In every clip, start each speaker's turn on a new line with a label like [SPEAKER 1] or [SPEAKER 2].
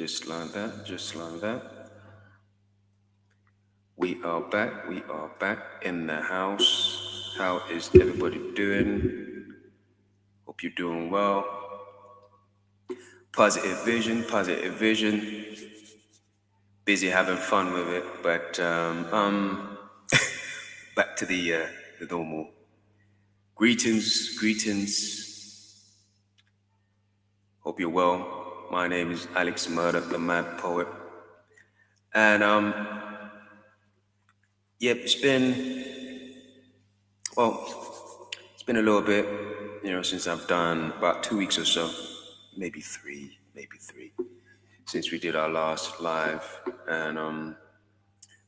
[SPEAKER 1] Just like that, just like that. We are back in the house. How is everybody doing? Hope you're doing well. Positive vision, positive vision. Busy having fun with it, but back to the normal. Greetings, greetings. Hope you're well. My name is Alex Murdoch, the Mad Poet, and yep, it's been a little bit, since I've done about 2 weeks or so, maybe three, since we did our last live, and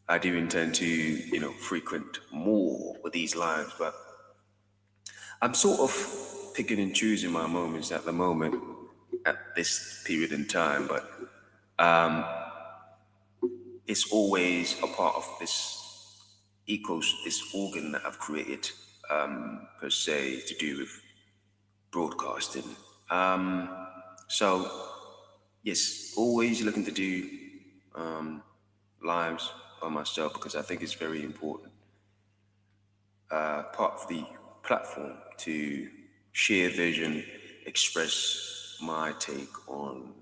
[SPEAKER 1] I do intend to, frequent more with these lives, but I'm sort of picking and choosing my moments at the moment, at this period in time, but it's always a part of this organ that I've created, per se, to do with broadcasting. So, yes, always looking to do lives by myself because I think it's very important. Part of the platform to share vision, express my take on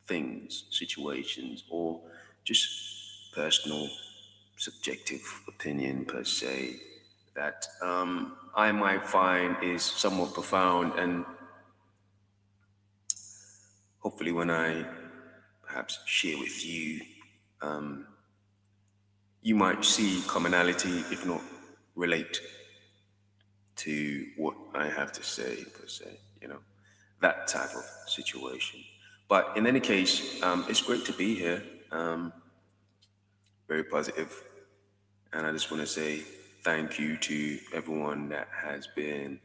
[SPEAKER 1] things, situations, or just personal, subjective opinion per se that I might find is somewhat profound, and hopefully when I perhaps share with you, you might see commonality, if not relate to what I have to say per se, that type of situation. But in any case, it's great to be here. Very positive, and I just want to say thank you to everyone that has been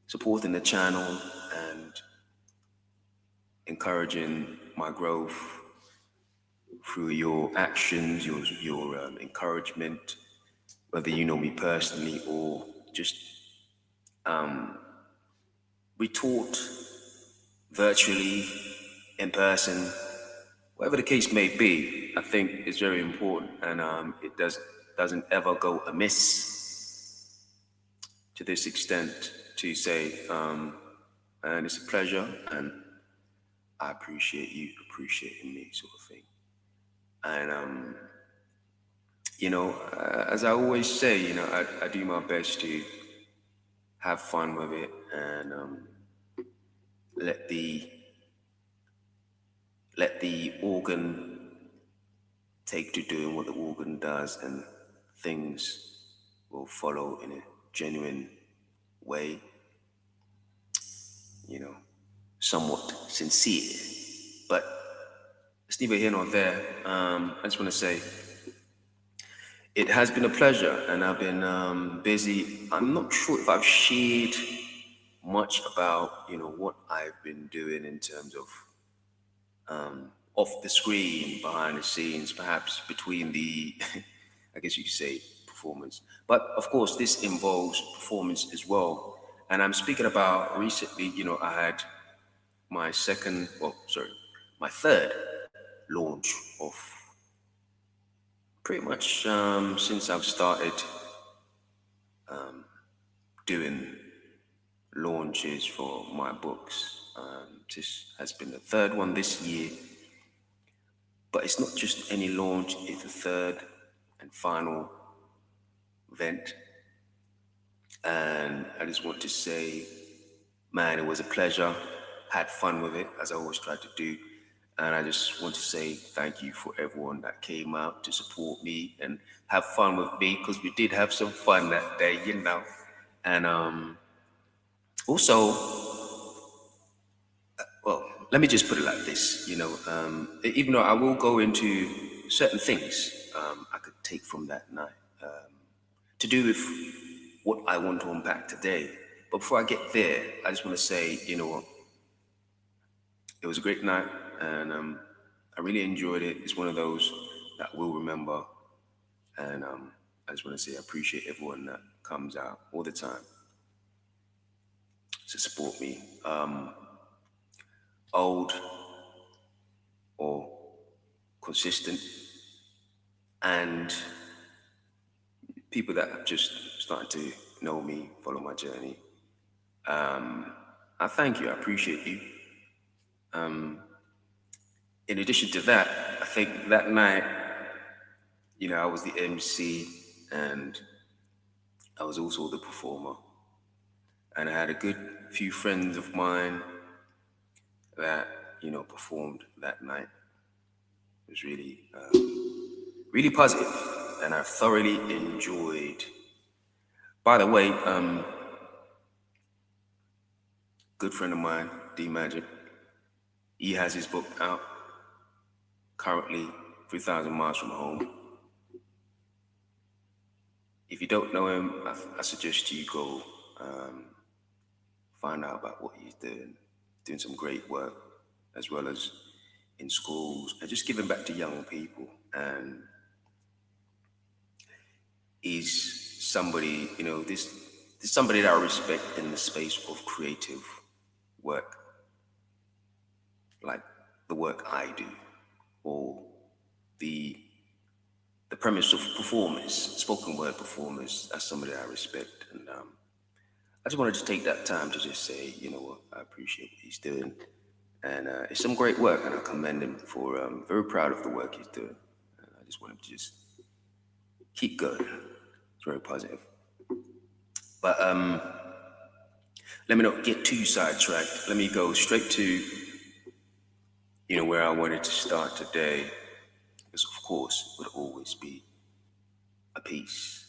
[SPEAKER 1] supporting the channel and encouraging my growth through your actions, your encouragement, whether you know me personally or just we taught virtually, in person, whatever the case may be. I think it's very important, and it doesn't ever go amiss to this extent to say, and it's a pleasure, and I appreciate you appreciating me, sort of thing. And as I always say, I do my best to have fun with it and let the let the organ take to doing what the organ does, and things will follow in a genuine way, you know, somewhat sincere. But it's neither here nor there. I just want to say it has been a pleasure, and I've been busy. I'm not sure if I've shared much about what I've been doing in terms of off the screen, behind the scenes, perhaps between the, I guess you could say, performance. But of course, this involves performance as well. And I'm speaking about recently, I had my my third launch of pretty much since I've started doing launches for my books. This has been the third one this year, but it's not just any launch, it's the third and final event. And I just want to say, man, it was a pleasure. Had fun with it, as I always try to do. And I just want to say thank you for everyone that came out to support me and have fun with me, because we did have some fun that day. And also, well, let me just put it like this, even though I will go into certain things I could take from that night to do with what I want to unpack today. But before I get there, I just want to say, what, it was a great night, and I really enjoyed it. It's one of those that we'll remember, and I just want to say I appreciate everyone that comes out all the time to support me. Old or consistent, and people that have just started to know me, follow my journey. I thank you. I appreciate you. In addition to that, I think that night, I was the MC and I was also the performer. And I had a good few friends of mine that, performed that night. It was really, really positive, and I thoroughly enjoyed. By the way, good friend of mine, D Magic, he has his book out currently, 3,000 Miles from Home. If you don't know him, I suggest you go find out about what he's doing some great work, as well as in schools, and just giving back to young people. And he's somebody, this somebody that I respect in the space of creative work, like the work I do, or the the premise of performers, spoken word performers. That's somebody I respect, and I just wanted to take that time to just say, you know what, I appreciate what he's doing, and it's some great work, and I commend him for. Very proud of the work he's doing. And I just want him to just keep going. It's very positive. But let me not get too sidetracked. Let me go straight to where I wanted to start today, because of course it would always be a piece.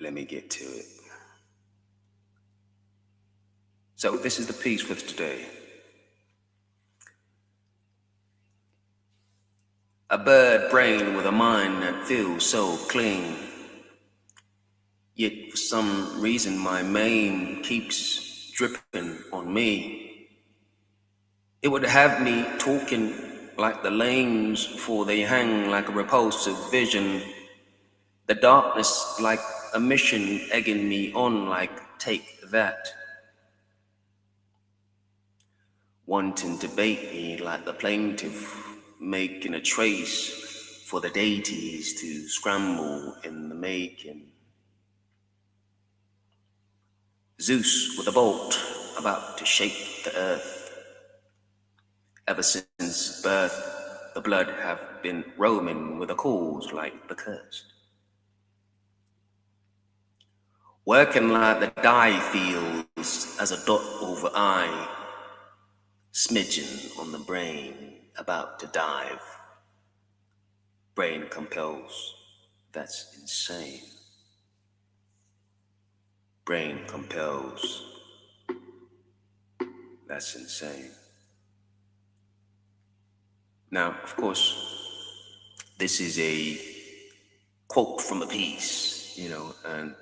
[SPEAKER 1] Let me get to it. So this is the piece for today. A bird brain with a mind that feels so clean. Yet for some reason my Maim keeps dripping on me. It would have me talking like the lanes, for they hang like a repulsive vision. The darkness like a mission egging me on like take that. Wanting to bait me like the plaintiff, making a trace for the deities to scramble in the making. Zeus with a bolt about to shake the earth. Ever since birth, the blood have been roaming with a cause like the cursed. Working like the dye feels as a dot over eye, smidgen on the brain, about to dive. Brain compels, that's insane. Brain compels, that's insane. Now, of course, this is a quote from a piece, and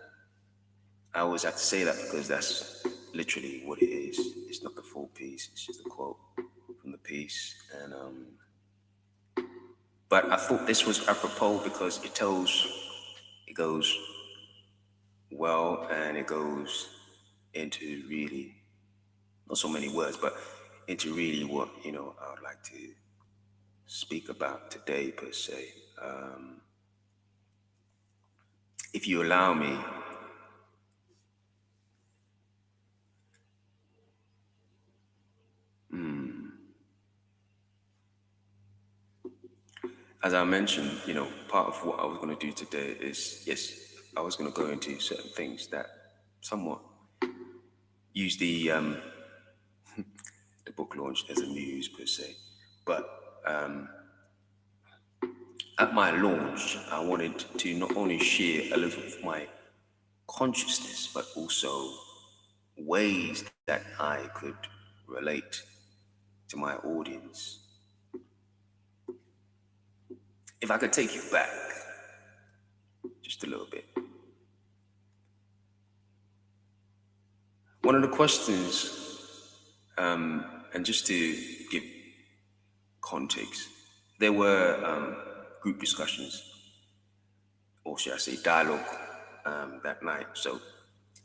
[SPEAKER 1] I always have to say that because that's literally what it is. It's not the full piece, it's just a quote from the piece. And but I thought this was apropos because it goes well, and it goes into really, not so many words, but into really what, I would like to speak about today per se. If you allow me, as I mentioned, part of what I was going to do today is, yes, I was going to go into certain things that somewhat use the book launch as a muse per se. But at my launch, I wanted to not only share a little of my consciousness, but also ways that I could relate to my audience. If I could take you back just a little bit. One of the questions, and just to give context, there were group discussions, or should I say dialogue, that night. So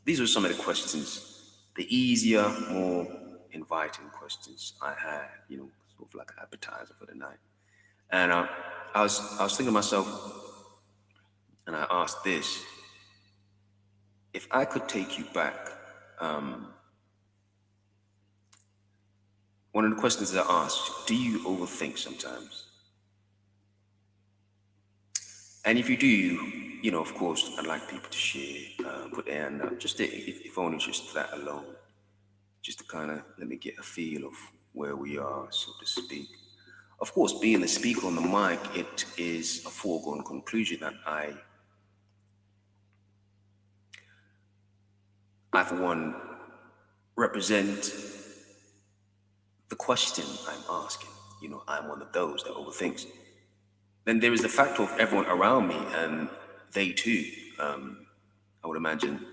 [SPEAKER 1] these were some of the questions, the easier, more inviting questions I had, sort of like an appetizer for the night. And I was thinking to myself, and I asked this: if I could take you back, um, one of the questions that I asked, do you overthink sometimes? And if you do, of course, I'd like people to share, put their hand up, just if only just that alone, just to kind of let me get a feel of where we are, so to speak. Of course, being the speaker on the mic, it is a foregone conclusion that I for one, represent the question I'm asking. I'm one of those that overthinks. Then there is the factor of everyone around me, and they too, I would imagine.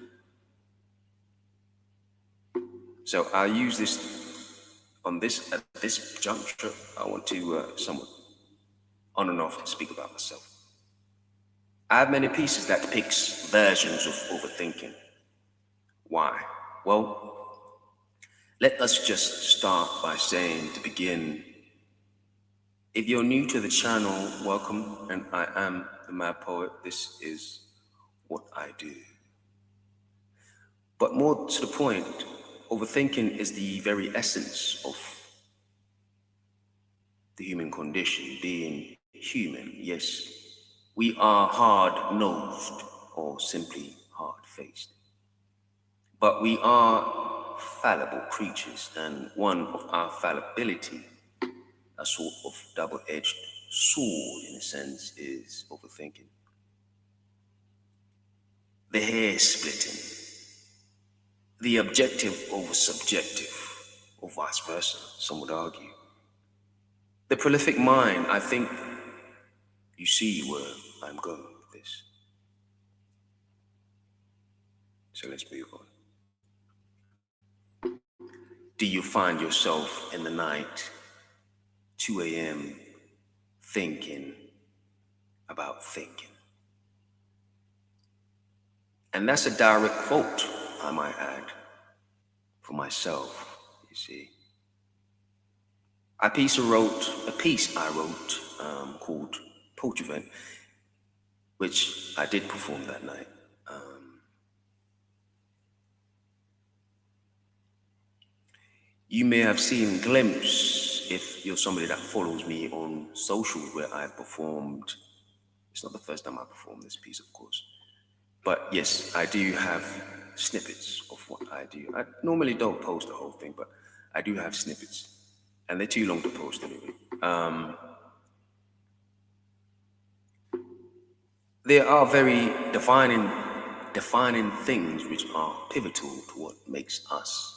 [SPEAKER 1] So I'll use this at this juncture. I want to somewhat on and off speak about myself. I have many pieces that depicts versions of overthinking. Why? Well, let us just start by saying, to begin, if you're new to the channel, welcome, and I am the Mad Poet. This is what I do. But more to the point, overthinking is the very essence of the human condition, being human. Yes, we are hard-nosed or simply hard-faced. But we are fallible creatures, and one of our fallibility, a sort of double-edged sword in a sense, is overthinking. The hair splitting, the objective over subjective, or vice versa, some would argue. The prolific mind, I think you see where I'm going with this. So let's move on. Do you find yourself in the night, 2 a.m., thinking about thinking? And that's a direct quote, I might add, for myself, you see. A piece I wrote called Poetry Event, which I did perform that night. You may have seen a glimpse if you're somebody that follows me on social where I've performed. It's not the first time I performed this piece, of course. But yes, I do have snippets of what I do. I normally don't post the whole thing, but I do have snippets. And they're too long to post anyway. There are very defining things which are pivotal to what makes us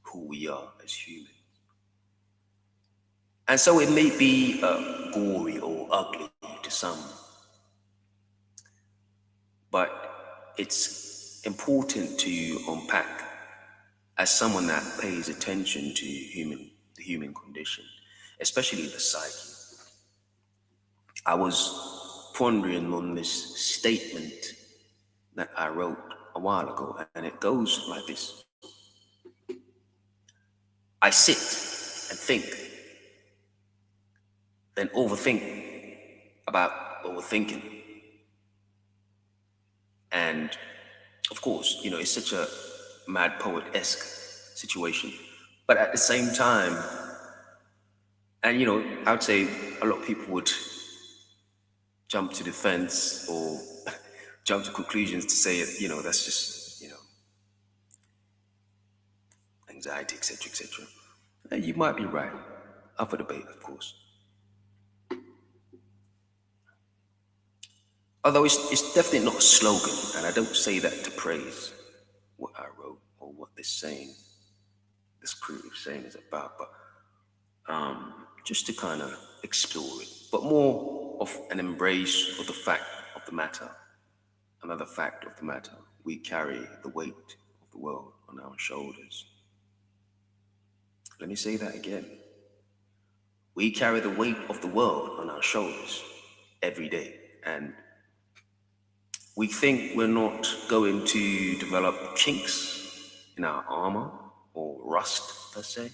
[SPEAKER 1] who we are as humans. And so it may be gory or ugly to some, but it's important to unpack as someone that pays attention to the human condition, especially the psyche. I was pondering on this statement that I wrote a while ago, and it goes like this. I sit and think, then overthink about overthinking. And of course, it's such a Mad Poet-esque situation. But at the same time, and I would say a lot of people would jump to defense or jump to conclusions to say, that's just, anxiety, etc., etc. And you might be right. Up for debate, of course. Although it's definitely not a slogan, and I don't say that to praise what I wrote or what this creative saying is about, but just to kind of explore it, but more of an embrace of the fact of the matter. Another fact of the matter, we carry the weight of the world on our shoulders. Let me say that again. We carry the weight of the world on our shoulders every day, and we think we're not going to develop chinks in our armor or rust per se.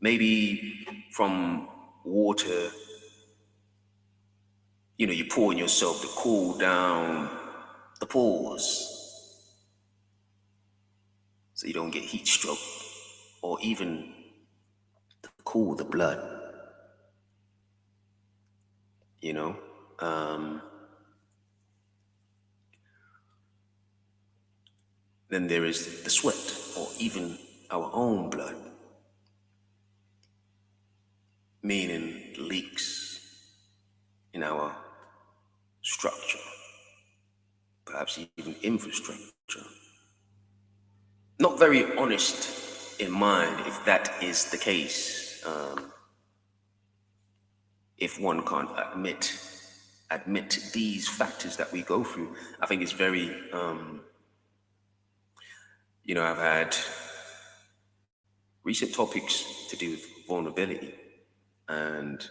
[SPEAKER 1] Maybe from water, you pour in yourself to cool down the pores so you don't get heat stroke, or even to cool the blood, you know. Um, then there is the sweat, or even our own blood, meaning leaks in our structure, perhaps even infrastructure. Not very honest in mind if that is the case. If one can't admit these factors that we go through, I think it's very. I've had recent topics to do with vulnerability, and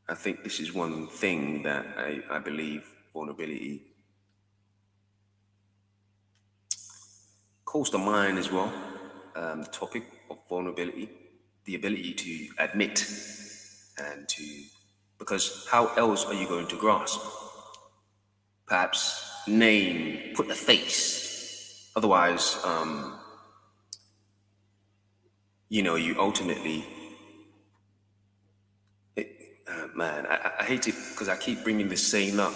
[SPEAKER 1] I think this is one thing that I believe vulnerability calls to mind as well. The topic of vulnerability, the ability to admit and to, because how else are you going to grasp? Perhaps name, put a face. Otherwise, you ultimately, man, I hate it because I keep bringing this saying up.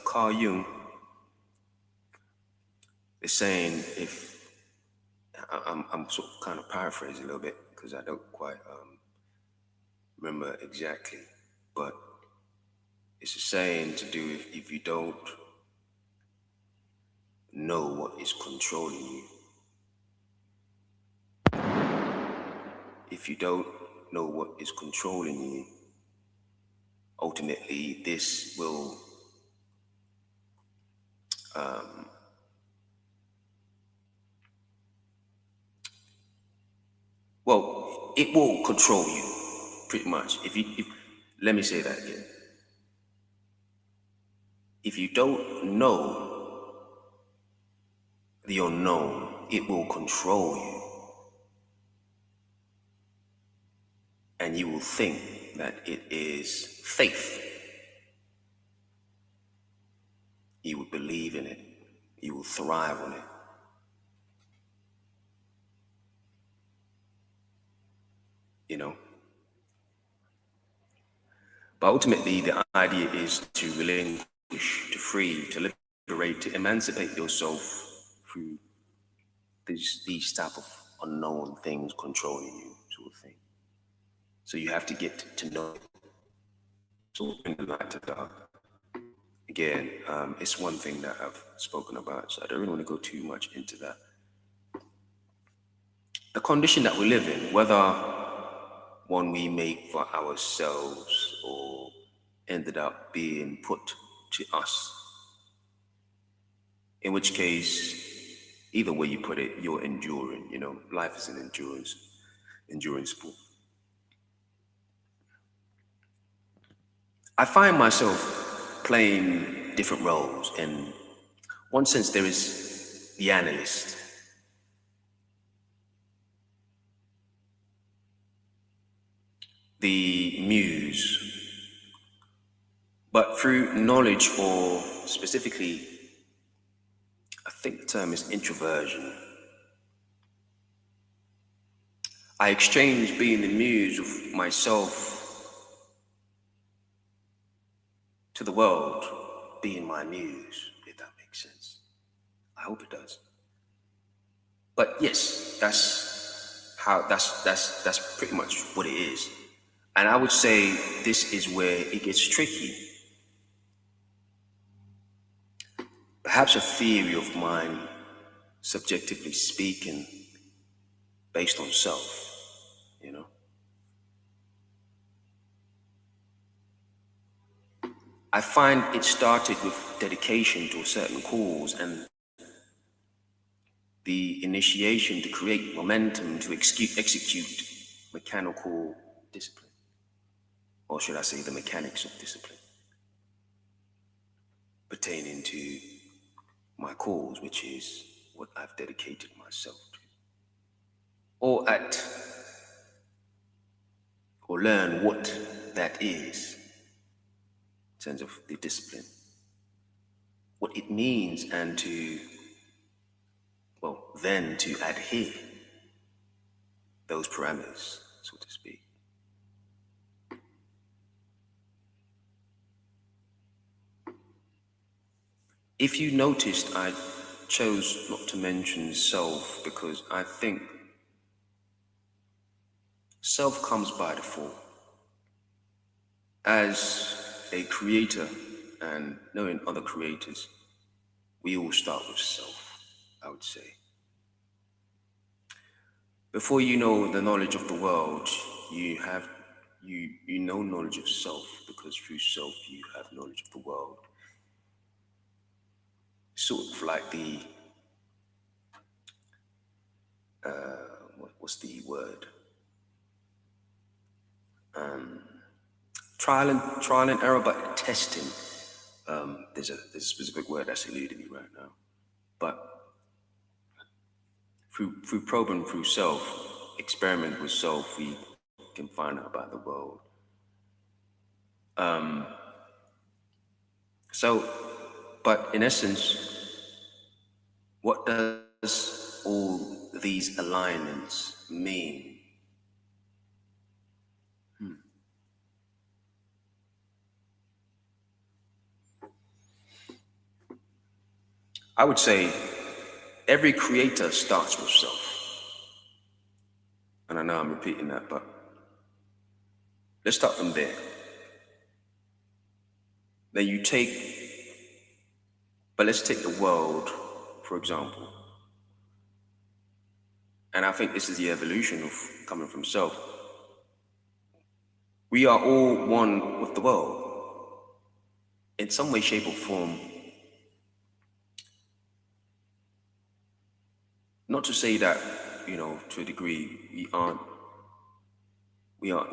[SPEAKER 1] Carl Jung is saying, if I'm sort of kind of paraphrasing a little bit because I don't quite remember exactly, but it's a saying to do with, if you don't know what is controlling you, if you don't know what is controlling you, ultimately this will it will control you pretty much. Let me say that again. If you don't know the unknown, it will control you. And you will think that it is faith. You will believe in it. You will thrive on it. You know? But ultimately, the idea is to relinquish, to free, to liberate, to emancipate yourself through these type of unknown things controlling you, sort of thing. So you have to get to know it. So bring the light to dark. Again, it's one thing that I've spoken about, so I don't really want to go too much into that. The condition that we live in, whether one we make for ourselves or ended up being put to us, in which case, either way you put it, you're enduring. Life is an endurance sport. I find myself playing different roles. In one sense, there is the analyst, the muse, but through knowledge, or specifically, I think the term is introversion. I exchange being the muse of myself to the world being my muse, if that makes sense. I hope it does. But yes, that's pretty much what it is. And I would say this is where it gets tricky. Perhaps a theory of mine, subjectively speaking, based on self. I find it started with dedication to a certain cause and the initiation to create momentum to execute mechanical discipline, or should I say the mechanics of discipline, pertaining to my cause, which is what I've dedicated myself to. Or at or learn what that is in terms of the discipline, what it means, and to, well, then to adhere those parameters, so to speak. If you noticed, I chose not to mention self because I think self comes by default. As a creator and knowing other creators, we all start with self, I would say. Before you know the knowledge of the world, you have you know knowledge of self, because through self you have knowledge of the world. Sort of like the what's the word? Trial and error, but testing. There's a specific word that's eluding me right now. But through probing through self, experiment with self, we can find out about the world. So, but in essence, what does all these alignments mean? I would say every creator starts with self. And I know I'm repeating that, but let's start from there. Then you take, but let's take the world, for example. And I think this is the evolution of coming from self. We are all one with the world. In some way, shape, or form. Not to say that, to a degree, we aren't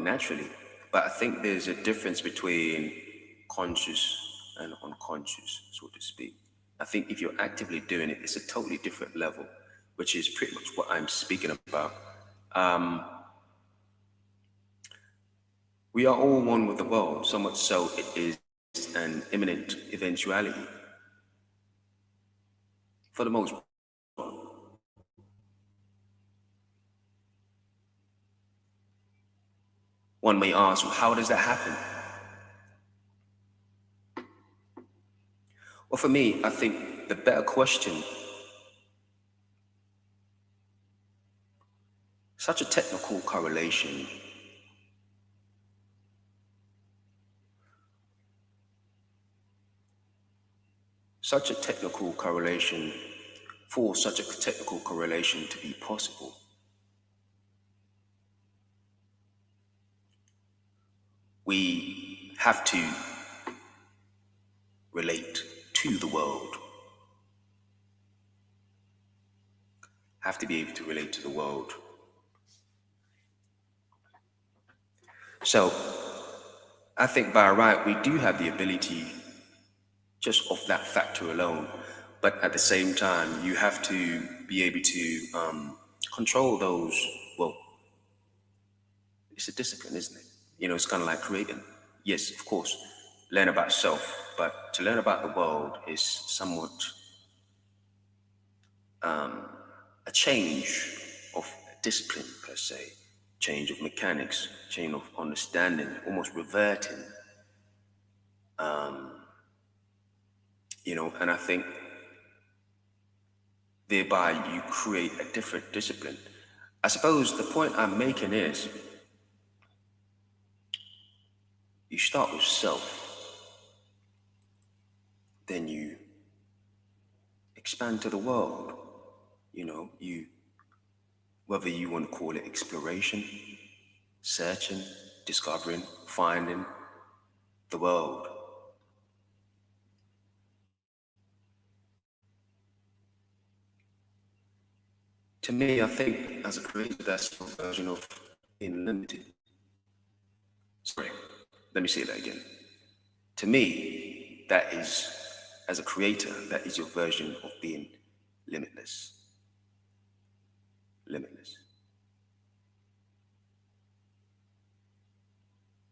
[SPEAKER 1] naturally, but I think there's a difference between conscious and unconscious, so to speak. I think if you're actively doing it, it's a totally different level, which is pretty much what I'm speaking about. We are all one with the world, so much so it is an imminent eventuality for the most part. One may ask, well, how does that happen? Well, for me, I think the better question, such a technical correlation, such a technical correlation, for such a technical correlation to be possible, we have to relate to the world, have to be able to relate to the world. So I think by right, we do have the ability just off that factor alone. But at the same time, you have to be able to control those. Well, it's a discipline, isn't it? It's kind of like creating. Yes, of course, learn about self, but to learn about the world is somewhat a change of discipline per se, change of mechanics, change of understanding, almost reverting. And I think thereby you create a different discipline. I suppose the point I'm making is you start with self, then you expand to the world. You, whether you want to call it exploration, searching, discovering, finding the world. To me, I think as a creator, that's a version of being limited. Sorry, let me say that again. To me, that is, as a creator, that is your version of being limitless. Limitless.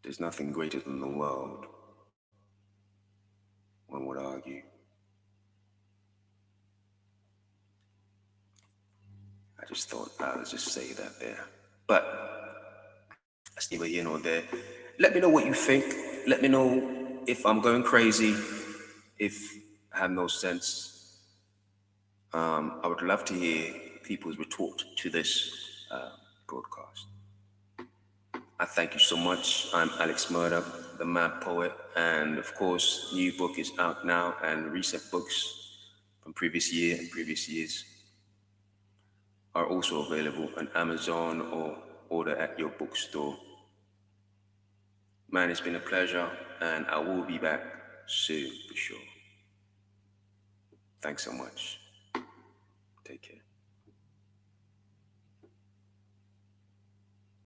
[SPEAKER 1] there's nothing greater than the world, one would argue. I just thought I would just say that there. But that's neither here nor there. Let me know what you think. Let me know if I'm going crazy, if I have no sense. I would love to hear people's retort to this broadcast. I thank you so much. I'm Alex Murdoch, the Mad Poet, and of course, new book is out now, and recent books from previous year and previous years are also available on Amazon or order at your bookstore. Man, it's been a pleasure, and I will be back soon for sure. Thanks so much. Take care.